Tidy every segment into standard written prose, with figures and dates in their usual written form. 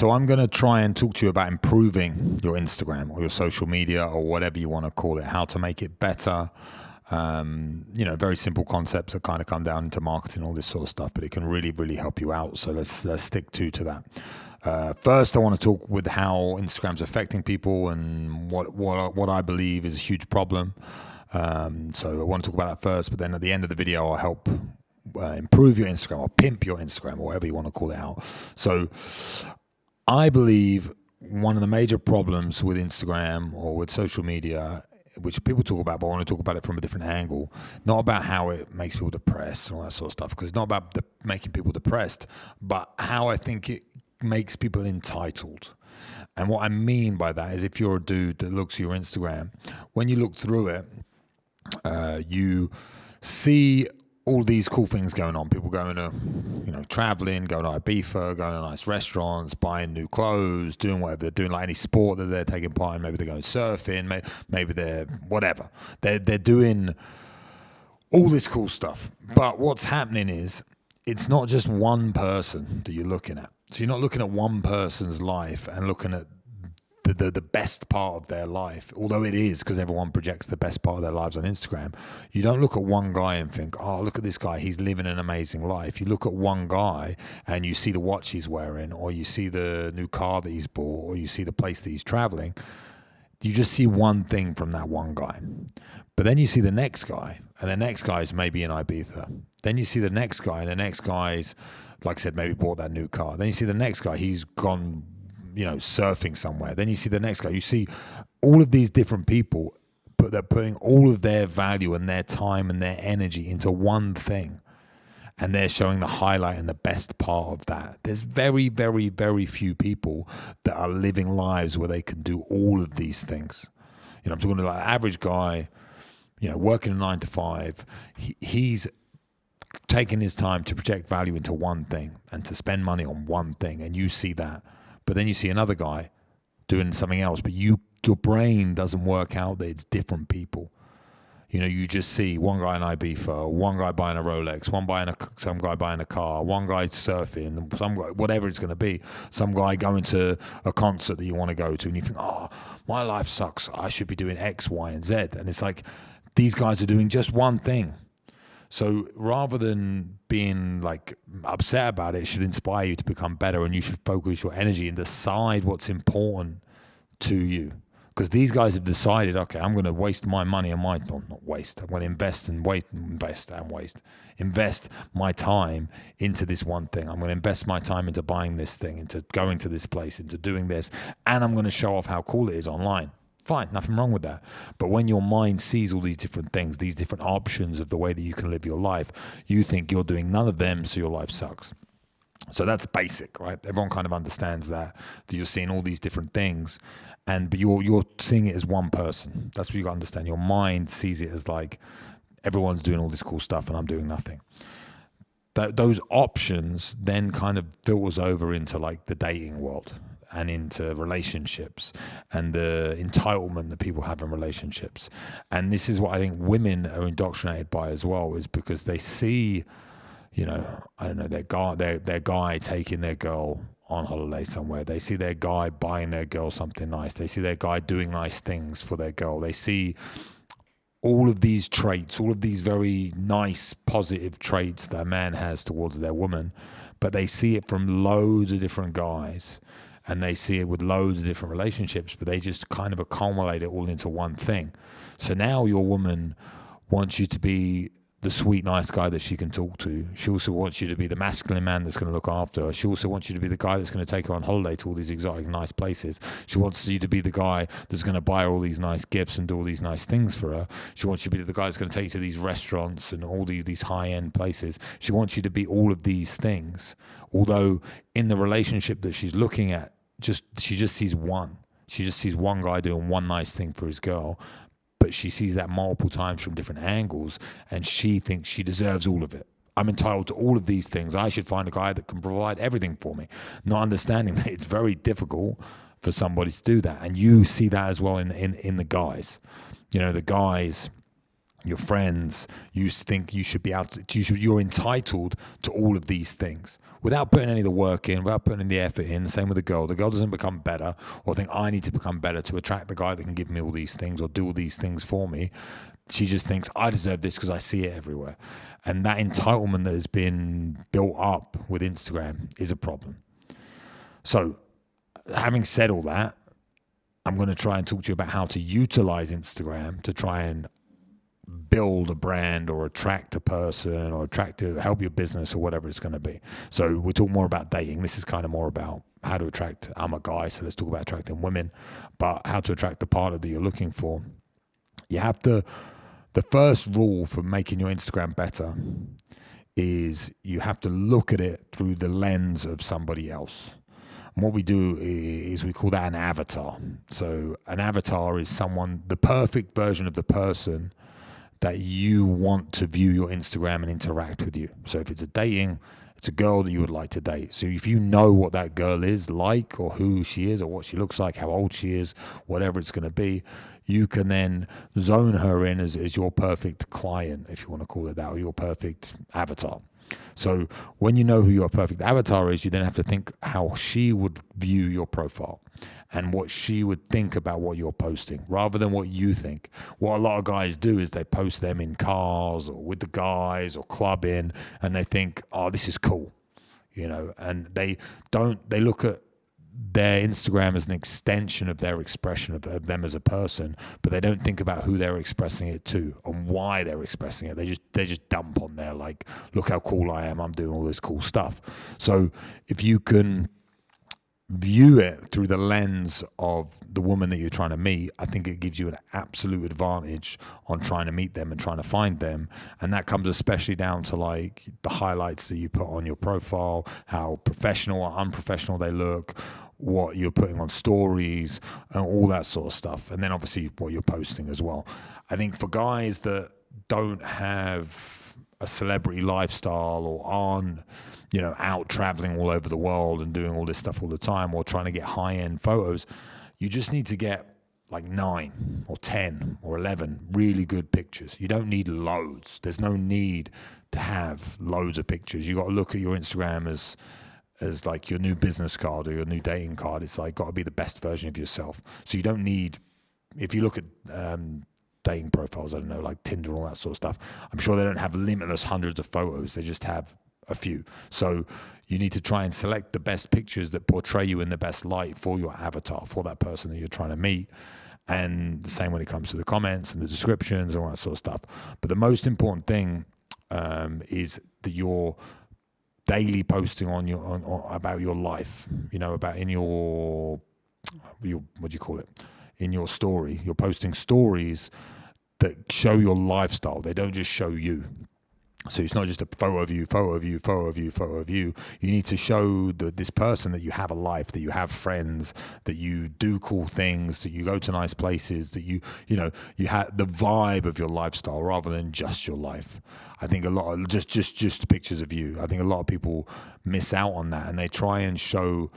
So I'm going to try and talk to you about improving your Instagram or your social media or whatever you want to call it, how to make it better. Very simple concepts that kind of come down into marketing, all this sort of stuff, but it can really, really help you out. So let's stick to that. First, I want to talk with how Instagram's affecting people and what I believe is a huge problem. So I want to talk about that first, but then at the end of the video, I'll help improve your Instagram or pimp your Instagram or whatever you want to call it out. So I believe one of the major problems with Instagram or with social media, which people talk about, but I want to talk about it from a different angle, not about how it makes people depressed and all that sort of stuff, because it's not about making people depressed, but how I think it makes people entitled. And what I mean by that is if you're a dude that looks at your Instagram, when you look through it, you see all these cool things going on. People going to, traveling, going to Ibiza, going to nice restaurants, buying new clothes, doing whatever they're doing, like any sport that they're taking part in. Maybe they're going surfing, maybe they're whatever. They're doing all this cool stuff. But what's happening is it's not just one person that you're looking at. So you're not looking at one person's life and looking at the best part of their life, although it is, because everyone projects the best part of their lives on Instagram. You don't look at one guy and think, oh, look at this guy, he's living an amazing life. You look at one guy and you see the watch he's wearing, or you see the new car that he's bought, or you see the place that he's traveling. You just see one thing from that one guy. But then you see the next guy, and the next guy's maybe in Ibiza. Then you see the next guy, and the next guy's, like I said, maybe bought that new car. Then you see the next guy, he's gone surfing somewhere. Then you see the next guy. You see all of these different people, but they're putting all of their value and their time and their energy into one thing. And they're showing the highlight and the best part of that. There's very, very, very few people that are living lives where they can do all of these things. I'm talking about an average guy, working a 9 to 5. He's taking his time to project value into one thing and to spend money on one thing. And you see that. But then you see another guy doing something else, but your brain doesn't work out that it's different people. You just see one guy in Ibiza, one guy buying a Rolex, some guy buying a car, one guy surfing, some guy, whatever it's going to be, some guy going to a concert that you want to go to, and you think, oh, my life sucks. I should be doing X, Y, and Z. And it's like these guys are doing just one thing. So rather than being like upset about it, it should inspire you to become better, and you should focus your energy and decide what's important to you. Because these guys have decided, okay, I'm going to waste my money and I'm going to invest my time into this one thing. I'm going to invest my time into buying this thing, into going to this place, into doing this, and I'm going to show off how cool it is online. Fine, nothing wrong with that. But when your mind sees all these different things, these different options of the way that you can live your life, you think you're doing none of them, so your life sucks. So that's basic, right? Everyone kind of understands that you're seeing all these different things, but you're seeing it as one person. That's what you got to understand. Your mind sees it as like everyone's doing all this cool stuff and I'm doing nothing. Those options then kind of filters over into like the dating world and into relationships and the entitlement that people have in relationships. And this is what I think women are indoctrinated by as well, is because they see, their guy taking their girl on holiday somewhere. They see their guy buying their girl something nice. They see their guy doing nice things for their girl. They see all of these traits, all of these very nice, positive traits that a man has towards their woman, but they see it from loads of different guys. And they see it with loads of different relationships, but they just kind of accumulate it all into one thing. So now your woman wants you to be the sweet, nice guy that she can talk to. She also wants you to be the masculine man that's going to look after her. She also wants you to be the guy that's going to take her on holiday to all these exotic, nice places. She wants you to be the guy that's going to buy her all these nice gifts and do all these nice things for her. She wants you to be the guy that's going to take you to these restaurants and all these high-end places. She wants you to be all of these things. Although in the relationship that she's looking at, she just sees one. She just sees one guy doing one nice thing for his girl, but she sees that multiple times from different angles, and she thinks she deserves all of it. I'm entitled to all of these things. I should find a guy that can provide everything for me. Not understanding that it's very difficult for somebody to do that. And you see that as well in the guys. The guys your friends, you think you should be out. You're entitled to all of these things without putting any of the work in, without putting the effort in. Same with the girl. The girl doesn't become better or think I need to become better to attract the guy that can give me all these things or do all these things for me. She just thinks I deserve this because I see it everywhere, and that entitlement that has been built up with Instagram is a problem. So, having said all that, I'm going to try and talk to you about how to utilize Instagram to try and build a brand or attract a person or help your business or whatever it's going to be. So we'll talk more about dating. This is kind of more about how to attract. I'm a guy, so let's talk about attracting women, but how to attract the partner that you're looking for. The first rule for making your Instagram better is you have to look at it through the lens of somebody else. And what we do is we call that an avatar. So an avatar is the perfect version of the person that you want to view your Instagram and interact with you. So if it's it's a girl that you would like to date. So if you know what that girl is like or who she is or what she looks like, how old she is, whatever it's going to be, you can then zone her in as your perfect client, if you want to call it that, or your perfect avatar. So when you know who your perfect avatar is, you then have to think how she would view your profile and what she would think about what you're posting rather than what you think. What a lot of guys do is they post them in cars or with the guys or clubbing, and they think, oh, this is cool, and they look at their Instagram as an extension of their expression of them as a person, but they don't think about who they're expressing it to and why they're expressing it. They just dump on there like, look how cool I am, I'm doing all this cool stuff. So if you can view it through the lens of the woman that you're trying to meet, I think it gives you an absolute advantage on trying to meet them and trying to find them. And that comes especially down to like the highlights that you put on your profile, how professional or unprofessional they look, what you're putting on stories, and all that sort of stuff. And then obviously what you're posting as well. I think for guys that don't have a celebrity lifestyle or aren't, out traveling all over the world and doing all this stuff all the time or trying to get high-end photos, you just need to get like 9 or 10 or 11 really good pictures. You don't need loads. There's no need to have loads of pictures. You got to look at your Instagram as like your new business card or your new dating card. It's like got to be the best version of yourself. So you don't need, if you look at dating profiles, I don't know, like Tinder and all that sort of stuff, I'm sure they don't have limitless hundreds of photos. They just have a few. So you need to try and select the best pictures that portray you in the best light for your avatar, for that person that you're trying to meet. And the same when it comes to the comments and the descriptions and all that sort of stuff. But the most important thing is that you're daily posting on about your life, about in your what do you call it? In your story. You're posting stories that show your lifestyle. They don't just show you. So it's not just a photo of you. You need to show this person that you have a life, that you have friends, that you do cool things, that you go to nice places, that you have the vibe of your lifestyle rather than just your life. I think a lot of just pictures of you. I think a lot of people miss out on that, and they try and show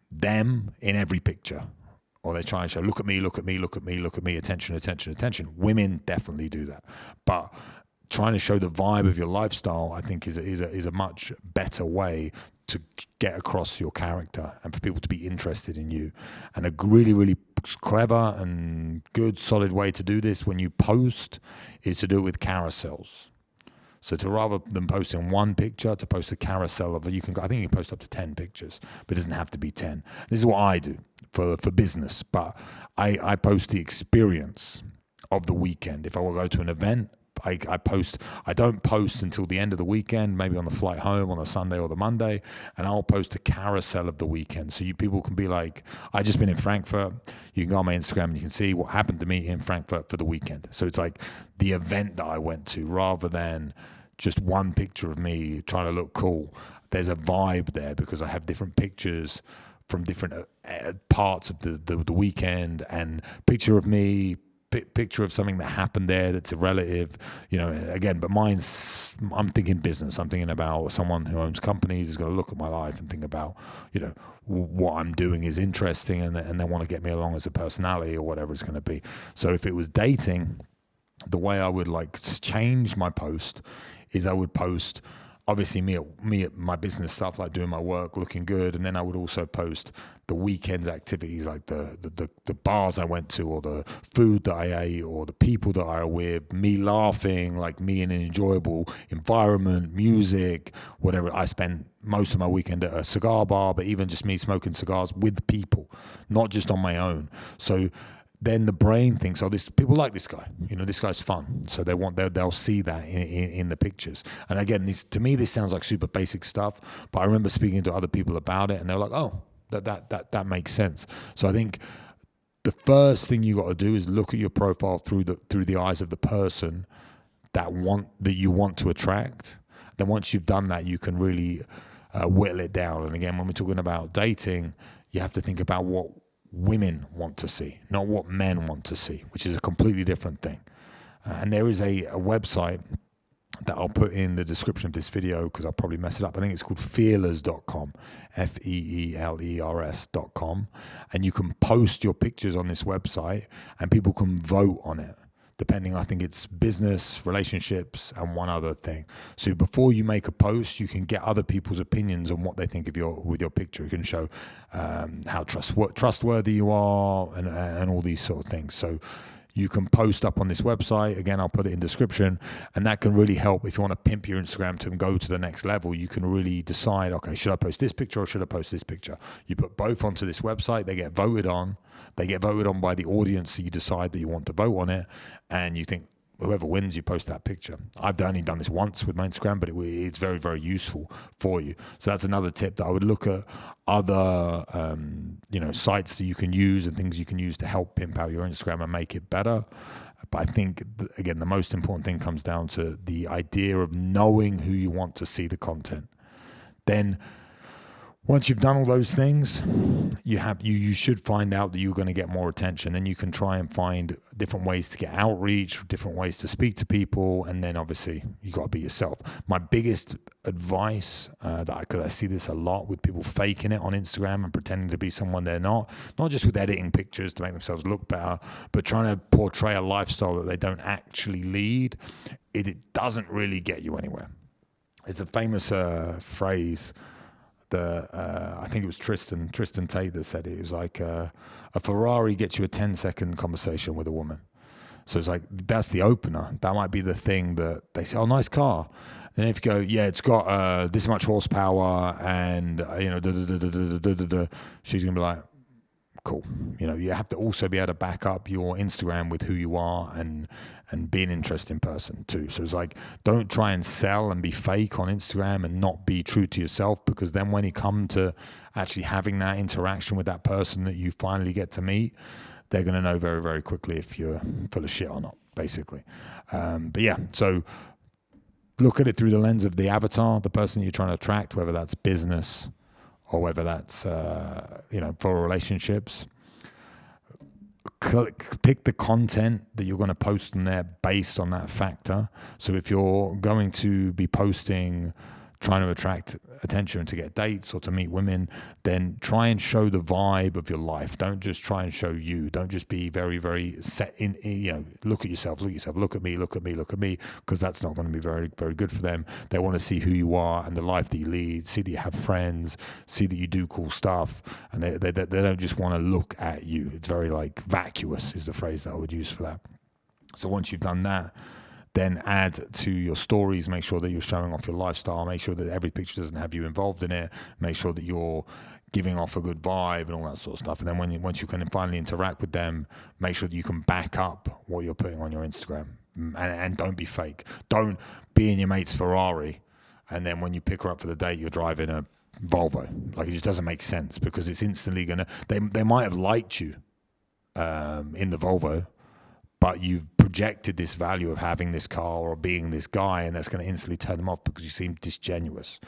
them in every picture. Or they try and show, look at me, attention. Women definitely do that. But trying to show the vibe of your lifestyle, I think, is a much better way to get across your character and for people to be interested in you. And a really, really clever and good, solid way to do this when you post is to do it with carousels. So to rather than posting one picture, to post a carousel of, I think you can post up to 10 pictures, but it doesn't have to be 10. This is what I do for business, but I post the experience of the weekend. If I will go to an event, I don't post until the end of the weekend, maybe on the flight home on a Sunday or the Monday, and I'll post a carousel of the weekend. So people can be like, I just been in Frankfurt. You can go on my Instagram and you can see what happened to me in Frankfurt for the weekend. So it's like the event that I went to rather than just one picture of me trying to look cool. There's a vibe there because I have different pictures from different parts of the weekend, and picture of me, picture of something that happened there that's a relative, again, but I'm thinking business. I'm thinking about someone who owns companies is going to look at my life and think about, what I'm doing is interesting, and they want to get me along as a personality or whatever it's going to be. So if it was dating, the way I would like change my post is I would post obviously me at my business stuff, like doing my work, looking good, and then I would also post the weekend's activities, like the bars I went to, or the food that I ate, or the people that I were with, me laughing, like me in an enjoyable environment, music, whatever. I spent most of my weekend at a cigar bar, but even just me smoking cigars with people, not just on my own. So then the brain thinks, oh, this people like this guy. This guy's fun. So they'll see that in the pictures. And again, to me, this sounds like super basic stuff. But I remember speaking to other people about it, and they're like, oh, that makes sense. So I think the first thing you got to do is look at your profile through the eyes of the person that you want to attract. Then once you've done that, you can really whittle it down. And again, when we're talking about dating, you have to think about what women want to see, not what men want to see, which is a completely different thing. And there is a website that I'll put in the description of this video because I'll probably mess it up. I think it's called feelers.com, feelers.com. And you can post your pictures on this website and people can vote on it. Depending, I think it's business, relationships, and one other thing. So before you make a post, you can get other people's opinions on what they think of with your picture. You can show how trustworthy you are and all these sort of things. So you can post up on this website. Again, I'll put it in description, and that can really help if you want to pimp your Instagram to go to the next level. You can really decide, okay, should I post this picture or should I post this picture? You put both onto this website. They get voted on. They get voted on by the audience, so you decide that you want to vote on it, and you think whoever wins, you post that picture. I've only done this once with my Instagram, but it's very, very useful for you. So that's another tip, that I would look at other, sites that you can use and things you can use to help pimp out your Instagram and make it better. But I think, again, the most important thing comes down to the idea of knowing who you want to see the content. Then once you've done all those things, you should find out that you're going to get more attention. Then you can try and find different ways to get outreach, different ways to speak to people, and then obviously you got to be yourself. My biggest advice, because I see this a lot with people faking it on Instagram and pretending to be someone they're not just with editing pictures to make themselves look better, but trying to portray a lifestyle that they don't actually lead. It doesn't really get you anywhere. It's a famous phrase. I think it was Tristan Tate that said it. It was like a Ferrari gets you a 10-second conversation with a woman. So it's like, that's the opener. That might be the thing that they say, oh, nice car. And if you go, yeah, it's got this much horsepower and, she's going to be like, cool. You have to also be able to back up your Instagram with who you are and be an interesting person too. So it's like, don't try and sell and be fake on Instagram and not be true to yourself, because then when you come to actually having that interaction with that person that you finally get to meet, they're going to know very, very quickly if you're full of shit or not, basically. But yeah, so look at it through the lens of the avatar, the person you're trying to attract, whether that's business or whether that's, for relationships. Pick the content that you're going to post in there based on that factor. So if you're going to be posting trying to attract attention to get dates or to meet women, then try and show the vibe of your life. Don't just try and show you. Don't just be very, very set in, look at yourself, look at me, because that's not going to be very, very good for them. They want to see who you are and the life that you lead, see that you have friends, see that you do cool stuff, and they don't just want to look at you. It's very like vacuous is the phrase that I would use for that. So once you've done that, then add to your stories, make sure that you're showing off your lifestyle, make sure that every picture doesn't have you involved in it, make sure that you're giving off a good vibe and all that sort of stuff. And then once you can finally interact with them, make sure that you can back up what you're putting on your Instagram. And don't be fake. Don't be in your mate's Ferrari, and then when you pick her up for the date, you're driving a Volvo. Like, it just doesn't make sense, because it's instantly going to... They might have liked you in the Volvo, but you've projected this value of having this car or being this guy, and that's going to instantly turn them off because you seem disingenuous.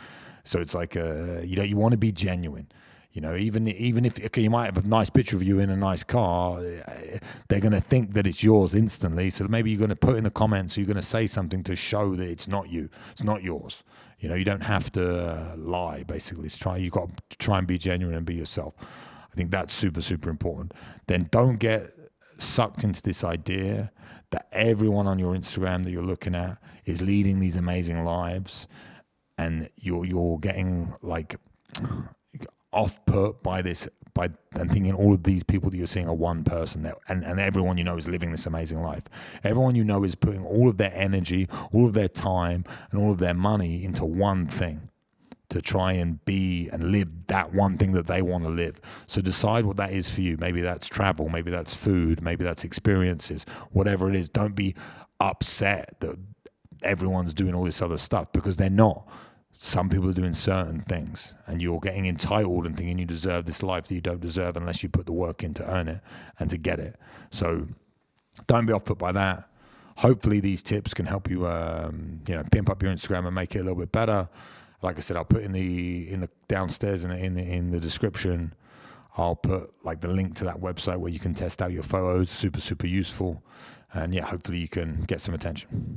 So it's like, you want to be genuine. Even if you might have a nice picture of you in a nice car, they're going to think that it's yours instantly. So maybe you're going to put in the comments, or you're going to say something to show that it's not you, it's not yours. You don't have to lie. Basically, you've got to try and be genuine and be yourself. I think that's super, super important. Then don't get sucked into this idea that everyone on your Instagram that you're looking at is leading these amazing lives, and you're getting like off put by this, and thinking all of these people that you're seeing are one person that, and everyone you know is living this amazing life. Everyone you know is putting all of their energy, all of their time, and all of their money into one thing, to try and be and live that one thing that they want to live. So decide what that is for you. Maybe that's travel, maybe that's food, maybe that's experiences, whatever it is. Don't be upset that everyone's doing all this other stuff, because they're not. Some people are doing certain things, and you're getting entitled and thinking you deserve this life that you don't deserve unless you put the work in to earn it and to get it. So don't be off put by that. Hopefully these tips can help you, pimp up your Instagram and make it a little bit better. Like I said, I'll put in the downstairs in the description, I'll put like the link to that website where you can test out your photos. Super, super useful. And yeah, hopefully you can get some attention.